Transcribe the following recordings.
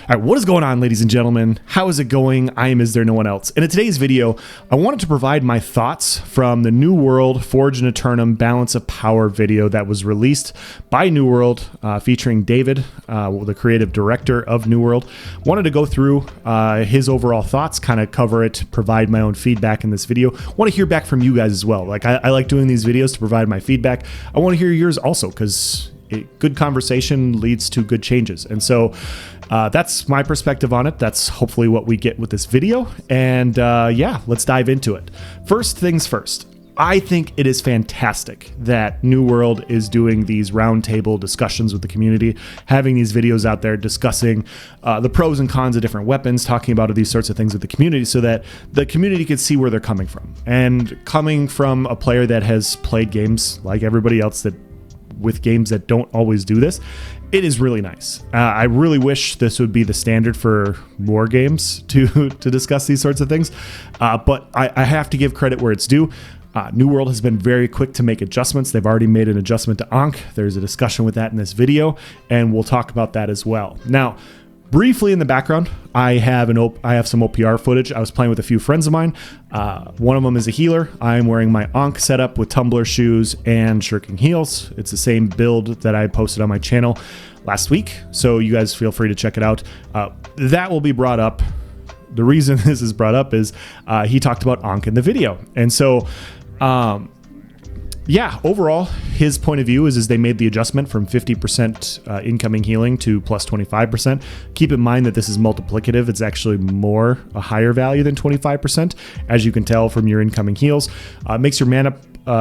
All right, what is going on, ladies and gentlemen? How is it going? I am Is There No One Else? And in today's video, I wanted to provide my thoughts from the New World Forge and Eternum Balance of Power video that was released by New World, featuring David, the creative director of New World. Wanted to go through his overall thoughts, kind of cover it, provide my own feedback in this video. Want to hear back from you guys as well. Like I like doing these videos to provide my feedback. I want to hear yours also, because good conversation leads to good changes. And so that's my perspective on it. That's hopefully what we get with this video. And yeah, let's dive into it. First things first, I think it is fantastic that New World is doing these roundtable discussions with the community, having these videos out there discussing the pros and cons of different weapons, talking about these sorts of things with the community so that the community can see where they're coming from. And coming from a player that has played games like everybody else with games that don't always do this, it is really nice. I really wish this would be the standard for more games to discuss these sorts of things. But I have to give credit where it's due. New World has been very quick to make adjustments. They've already made an adjustment to Ankh. There's a discussion with that in this video, and we'll talk about that as well. Now, briefly in the background, I have some OPR footage. I was playing with a few friends of mine. One of them is a healer. I'm wearing my Ankh setup with tumbler shoes and shirking heels. It's the same build that I posted on my channel last week, so you guys feel free to check it out. That will be brought up. The reason this is brought up is he talked about Ankh in the video, and so yeah, overall, his point of view is they made the adjustment from 50% incoming healing to plus 25%. Keep in mind that this is multiplicative. It's actually a higher value than 25%, as you can tell from your incoming heals. Makes your mana,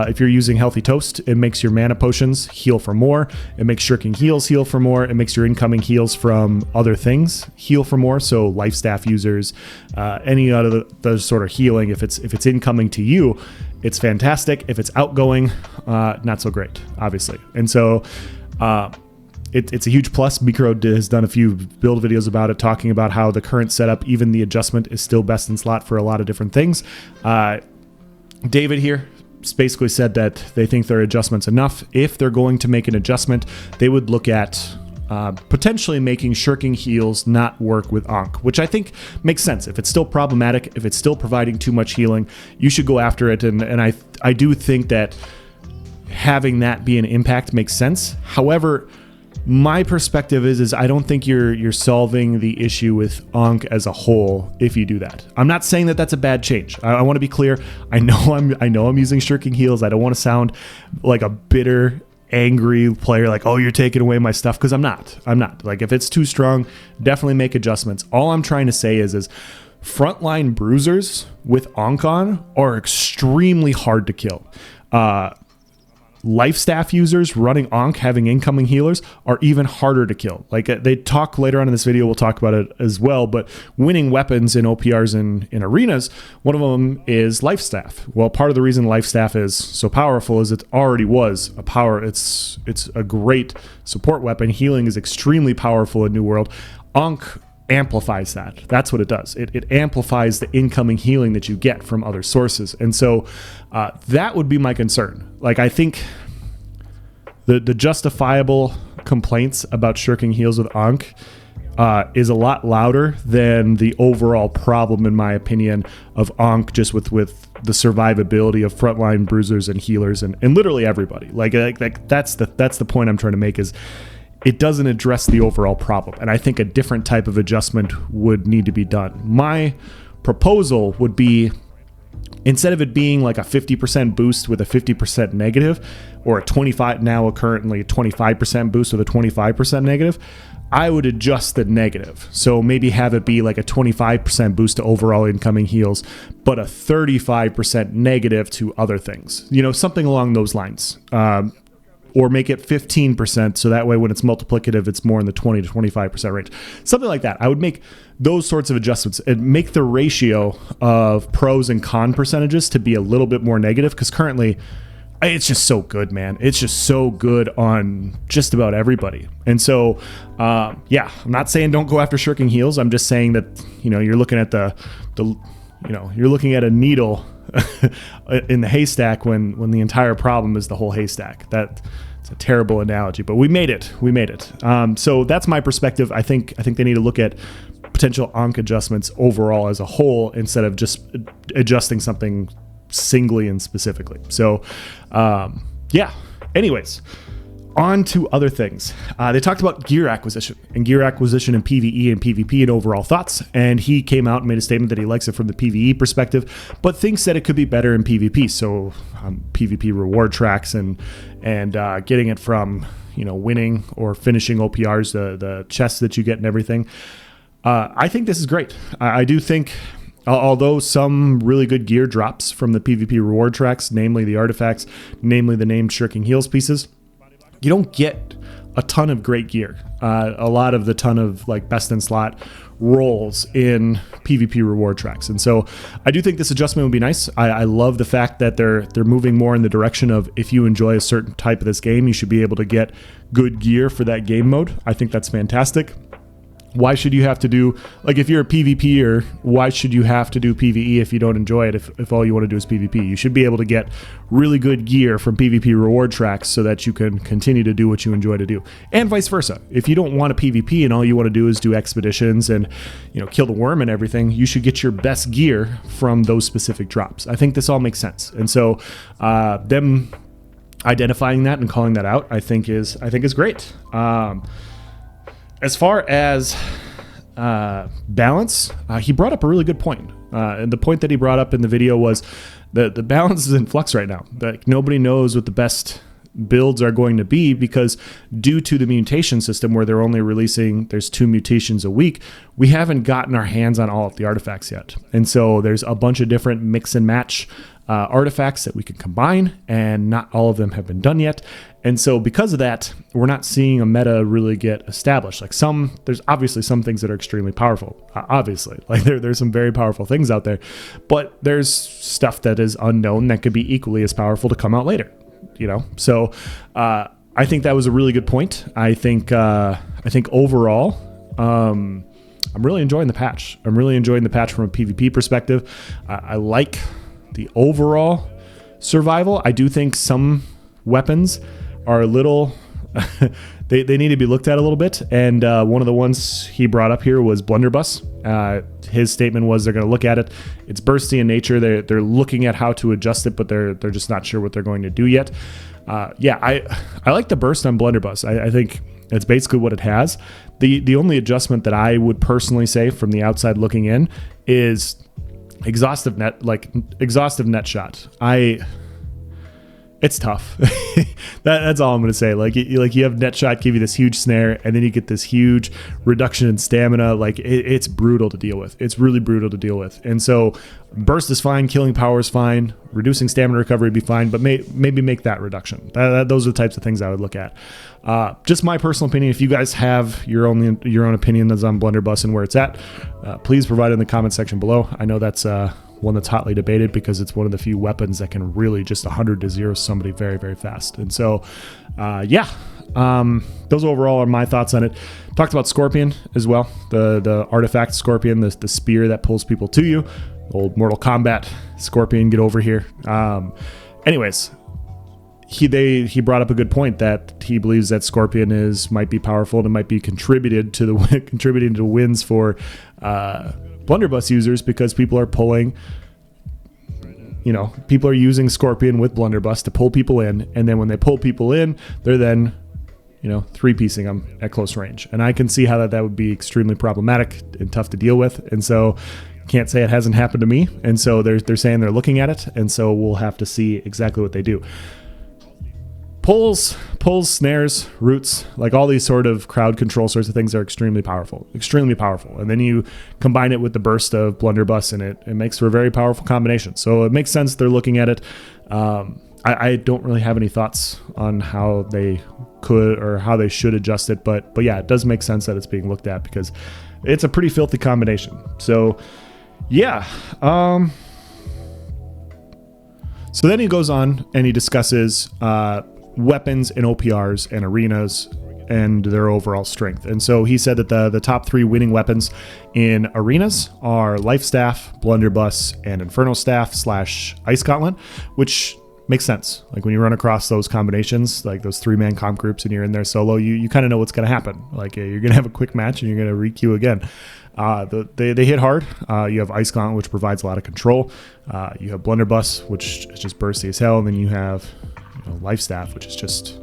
if you're using Healthy Toast, it makes your mana potions heal for more. It makes shirking heals heal for more. It makes your incoming heals from other things heal for more. So life staff users, any out of the sort of healing, if it's incoming to you, it's fantastic. If it's outgoing, not so great, obviously. And so it's a huge plus. Micro has done a few build videos about it, talking about how the current setup, even the adjustment, is still best in slot for a lot of different things. David here basically said that they think their adjustment's enough. If they're going to make an adjustment, they would look at potentially making shirking heals not work with Ankh, which I think makes sense. If it's still problematic, if it's still providing too much healing, you should go after it. And I do think that having that be an impact makes sense. However, my perspective is I don't think you're solving the issue with Ankh as a whole if you do that. I'm not saying that that's a bad change. I want to be clear. I know I'm using shirking heals. I don't want to sound like a bitter, angry player, like, oh, you're taking away my stuff, because I'm not. Like, if it's too strong, definitely make adjustments. All I'm trying to say is frontline bruisers with Ankh on are extremely hard to kill. Life staff users running Ankh, having incoming healers, are even harder to kill. Like, they talk later on in this video, we'll talk about it as well, but winning weapons in OPRs in arenas, one of them is life staff. Well, part of the reason life staff is so powerful is it already was a power. It's a great support weapon. Healing is extremely powerful in New World. Ankh amplifies that. That's what it does. It amplifies the incoming healing that you get from other sources. And so that would be my concern. Like, I think the justifiable complaints about shirking heals with Ankh is a lot louder than the overall problem, in my opinion, of Ankh just with the survivability of frontline bruisers and healers and literally everybody. Like that's the point I'm trying to make, is it doesn't address the overall problem. And I think a different type of adjustment would need to be done. My proposal would be, instead of it being like a 50% boost with a 50% negative, or currently 25% boost with a 25% negative, I would adjust the negative. So maybe have it be like a 25% boost to overall incoming heals, but a 35% negative to other things. Something along those lines. Or make it 15%, so that way when it's multiplicative, it's more in the 20 to 25% range. Something like that. I would make those sorts of adjustments and make the ratio of pros and con percentages to be a little bit more negative, because currently it's just so good, man. It's just so good on just about everybody. And so, yeah, I'm not saying don't go after shirking heals. I'm just saying that, you're looking at you're looking at a needle in the haystack when the entire problem is the whole haystack. It's a terrible analogy, but we made it. We made it. So that's my perspective. I think they need to look at potential Ankh adjustments overall as a whole instead of just adjusting something singly and specifically. So, yeah. Anyways, on to other things. They talked about gear acquisition in PvE and PvP and overall thoughts. And he came out and made a statement that he likes it from the PvE perspective, but thinks that it could be better in PvP. So PvP reward tracks and getting it from, winning or finishing OPRs, the chests that you get and everything. I think this is great. I do think, although some really good gear drops from the PvP reward tracks, namely the artifacts, namely the named Shirking Heels pieces, you don't get a ton of great gear. A lot of the ton of like best in slot rolls in PvP reward tracks. And so I do think this adjustment would be nice. I love the fact that they're moving more in the direction of, if you enjoy a certain type of this game, you should be able to get good gear for that game mode. I think that's fantastic. Why should you have to do, like, if you're a PvPer, why should you have to do PvE if you don't enjoy it, if all you want to do is PvP? You should be able to get really good gear from PvP reward tracks so that you can continue to do what you enjoy to do. And vice versa. If you don't want a PvP and all you want to do is do expeditions and, kill the worm and everything, you should get your best gear from those specific drops. I think this all makes sense. And so them identifying that and calling that out, I think is great. As far as balance, he brought up a really good point. And the point that he brought up in the video was that the balance is in flux right now. That nobody knows what the best builds are going to be, because due to the mutation system where they're only releasing, there's 2 mutations a week, we haven't gotten our hands on all of the artifacts yet. And so there's a bunch of different mix and match artifacts that we can combine, and not all of them have been done yet. And so because of that, we're not seeing a meta really get established. Like there's obviously some things that are extremely powerful. Obviously, like there's some very powerful things out there, but there's stuff that is unknown that could be equally as powerful to come out later. So I think that was a really good point. I think overall, I'm really enjoying the patch. I'm really enjoying the patch from a PvP perspective. I like the overall survival. I do think some weapons are a little they need to be looked at a little bit, and one of the ones he brought up here was Blunderbuss. His statement was they're going to look at it. It's bursty in nature. They're looking at how to adjust it, but they're just not sure what they're going to do yet. I like the burst on Blunderbuss. I think it's basically what it has. The only adjustment that I would personally say from the outside looking in is exhaustive net shot. It's tough. That's all I'm going to say. Like you have net shot give you this huge snare, and then you get this huge reduction in stamina. Like it's brutal to deal with. It's really brutal to deal with. And so burst is fine, killing power is fine, reducing stamina recovery would be fine, but maybe make that reduction. Those are the types of things I would look at. Just my personal opinion. If you guys have your own opinion that's on Blunderbuss and where it's at, please provide it in the comment section below. I know that's one that's hotly debated because it's one of the few weapons that can really just 100 to 0 somebody very, very fast. And so, those overall are my thoughts on it. Talked about Scorpion as well, the artifact Scorpion, the spear that pulls people to you. Old Mortal Kombat Scorpion, get over here. Anyways, he brought up a good point that he believes that Scorpion might be powerful and it might be contributing to wins for Blunderbuss users, because people are pulling, people are using Scorpion with Blunderbuss to pull people in, and then when they pull people in, they're then, 3-piecing them at close range. And I can see how that would be extremely problematic and tough to deal with. And so can't say it hasn't happened to me. And so they're saying they're looking at it, and so we'll have to see exactly what they do. Pulls, snares, roots, like all these sort of crowd control sorts of things are extremely powerful. And then you combine it with the burst of Blunderbuss, and it makes for a very powerful combination. So it makes sense they're looking at it. I don't really have any thoughts on how they could or how they should adjust it, but yeah, it does make sense that it's being looked at because it's a pretty filthy combination. So yeah. So then he goes on and he discusses weapons and OPRs and arenas and their overall strength. And so he said that the top 3 winning weapons in arenas are Life Staff, Blunderbuss, and Inferno Staff / Ice Gauntlet, which makes sense. Like when you run across those combinations, like those 3-man comp groups, and you're in there solo, you kind of know what's going to happen. Like you're going to have a quick match and you're going to re-queue again. They hit hard. You have Ice Gauntlet, which provides a lot of control. You have Blunderbuss, which is just bursty as hell. And then you have Life Staff, which is just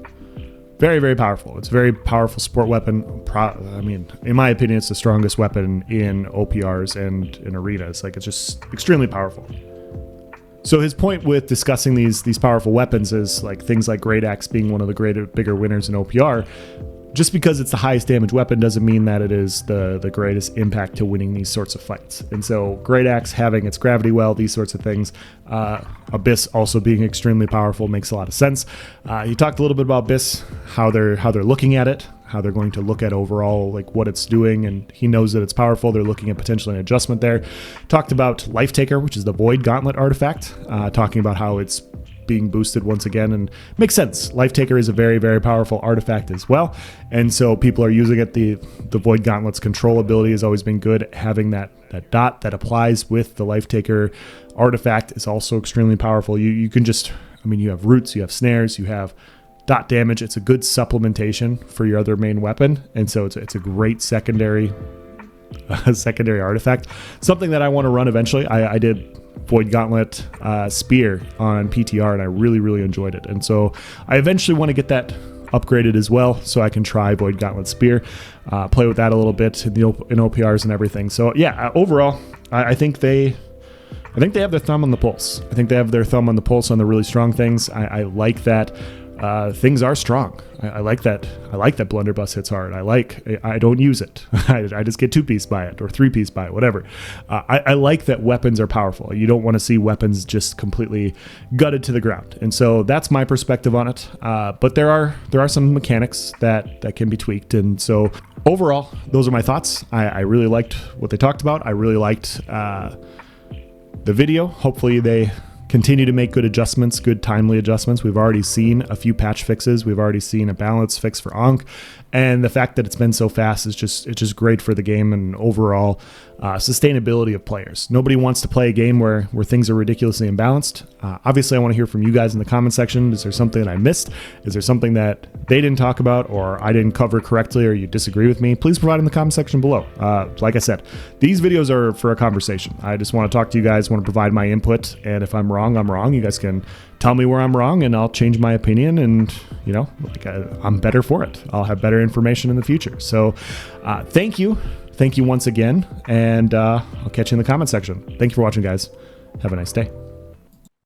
very, very powerful. It's a very powerful support weapon. I mean, in my opinion, it's the strongest weapon in OPRs and in arenas. Like, it's just extremely powerful. So his point with discussing these powerful weapons is like things like Great Axe being one of the bigger winners in OPR. Just because it's the highest damage weapon doesn't mean that it is the greatest impact to winning these sorts of fights. And so Great Axe having its gravity well, these sorts of things, Abyss also being extremely powerful makes a lot of sense. He talked a little bit about Abyss, how they're looking at it, how they're going to look at overall like what it's doing, and he knows that it's powerful. They're looking at potentially an adjustment there. Talked about Life Taker, which is the Void Gauntlet artifact, talking about how it's being boosted once again, and makes sense. Life Taker is a very, very powerful artifact as well, and so people are using it. The Void Gauntlet's control ability has always been good. Having that dot that applies with the Life Taker artifact is also extremely powerful. You can just, I mean, you have roots, you have snares, you have dot damage. It's a good supplementation for your other main weapon, and so it's a great secondary artifact. Something that I want to run eventually. I did Void Gauntlet Spear on PTR, and I really, really enjoyed it. And so I eventually want to get that upgraded as well, so I can try Void Gauntlet Spear, play with that a little bit in OPRs and everything. So yeah, overall, I think they have their thumb on the pulse. I think they have their thumb on the pulse on the really strong things. I like that. Things are strong. I like that. I like that Blunderbuss hits hard. I don't use it. I just get 2-piece by it or 3-piece by it, whatever. I like that weapons are powerful. You don't want to see weapons just completely gutted to the ground. And so that's my perspective on it. But there are some mechanics that can be tweaked. And so overall, those are my thoughts. I really liked what they talked about. I really liked the video. Hopefully they continue to make good adjustments, good timely adjustments. We've already seen a few patch fixes. We've already seen a balance fix for Ankh, and the fact that it's been so fast is just great for the game and overall sustainability of players. Nobody wants to play a game where things are ridiculously imbalanced. Obviously, I want to hear from you guys in the comment section. Is there something that I missed? Is there something that they didn't talk about or I didn't cover correctly or you disagree with me? Please provide in the comment section below. Like I said, these videos are for a conversation. I just want to talk to you guys, want to provide my input, and if I'm wrong, I'm wrong. You guys can tell me where I'm wrong and I'll change my opinion, and I'm better for it. I'll have better information in the future. So thank you once again, and I'll catch you in the comment section. Thank you for watching, guys. Have a nice day.